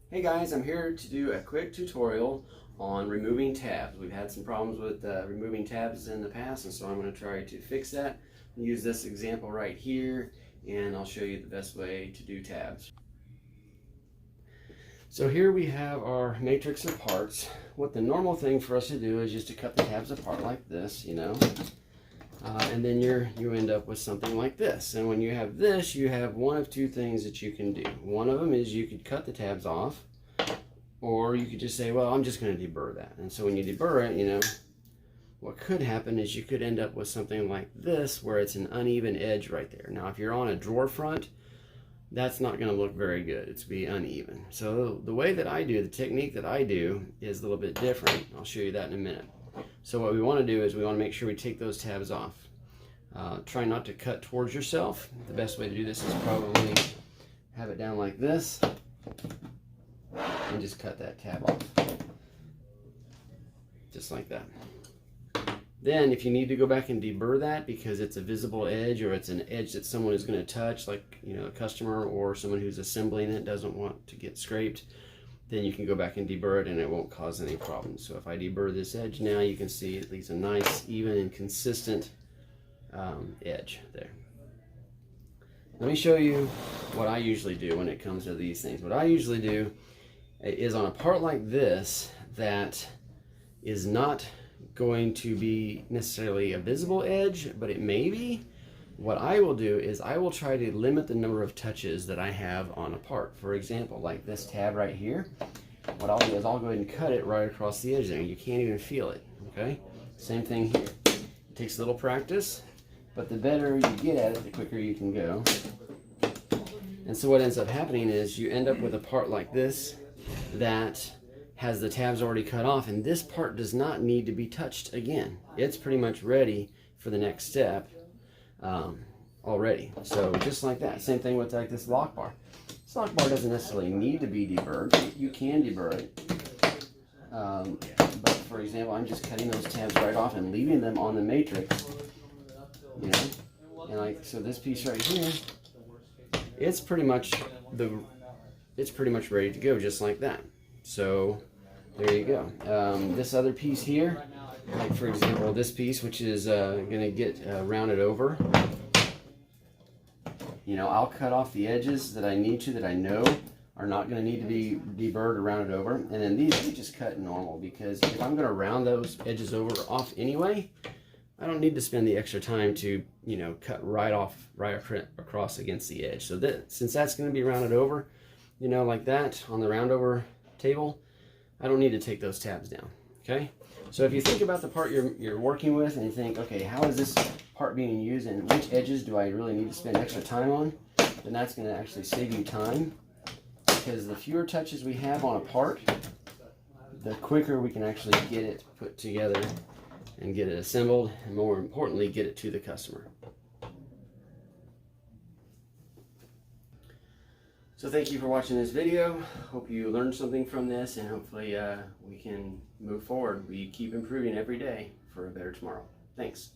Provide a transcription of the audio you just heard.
Hey guys, I'm here to do a quick tutorial on removing tabs. We've had some problems with removing tabs in the past, and so I'm going to try to fix that. Use this example right here, and I'll show you the best way to do tabs. So here we have our matrix of parts. What the normal thing for us to do is just to cut the tabs apart like this, and then you end up with something like this. And when you have this, you have one of two things that you can do. One of them is you could cut the tabs off, or you could just say, well, I'm just going to deburr that. And so when you deburr it, what could happen is you could end up with something like this, where it's an uneven edge right there. Now, if you're on a drawer front, that's not going to look very good. It's be uneven. So the way that I do, the technique that I do, is a little bit different. I'll show you that in a minute. So what we want to do is we want to make sure we take those tabs off. Try not to cut towards yourself. The best way to do this is probably have it down like this and just cut that tab off. Just like that. Then if you need to go back and deburr that because it's a visible edge, or it's an edge that someone is going to touch, like a customer or someone who's assembling it doesn't want to get scraped, then you can go back and deburr it and it won't cause any problems. So if I deburr this edge now, you can see it leaves a nice, even and consistent edge there. Let me show you what I usually do when it comes to these things. What I usually do is on a part like this that is not going to be necessarily a visible edge, but it may be. What I will do is I will try to limit the number of touches that I have on a part. For example, like this tab right here, what I'll do is I'll go ahead and cut it right across the edge there. You can't even feel it, okay? Same thing here. It takes a little practice, but the better you get at it, the quicker you can go. And so what ends up happening is you end up with a part like this that has the tabs already cut off, and this part does not need to be touched again. It's pretty much ready for the next step already. So just like that. Same thing with like this lock bar. This lock bar doesn't necessarily need to be deburred. You can deburr it. But for example, I'm just cutting those tabs right off and leaving them on the matrix. And like so, this piece right here, it's pretty much ready to go, just like that. So there you go. This other piece here, like for example this piece, which is going to get rounded over, I'll cut off the edges that I need to, that I know are not going to need to be deburred or rounded over, and then these we just cut normal, because if I'm going to round those edges off anyway, I don't need to spend the extra time to cut right across against the edge. So since that's going to be rounded over, like that on the roundover table, I don't need to take those tabs down. Okay, so if you think about the part you're working with and you think, okay, how is this part being used and which edges do I really need to spend extra time on, then that's going to actually save you time, because the fewer touches we have on a part, the quicker we can actually get it put together and get it assembled, and more importantly, get it to the customer. So thank you for watching this video. Hope you learned something from this, and hopefully we can move forward. We keep improving every day for a better tomorrow. Thanks.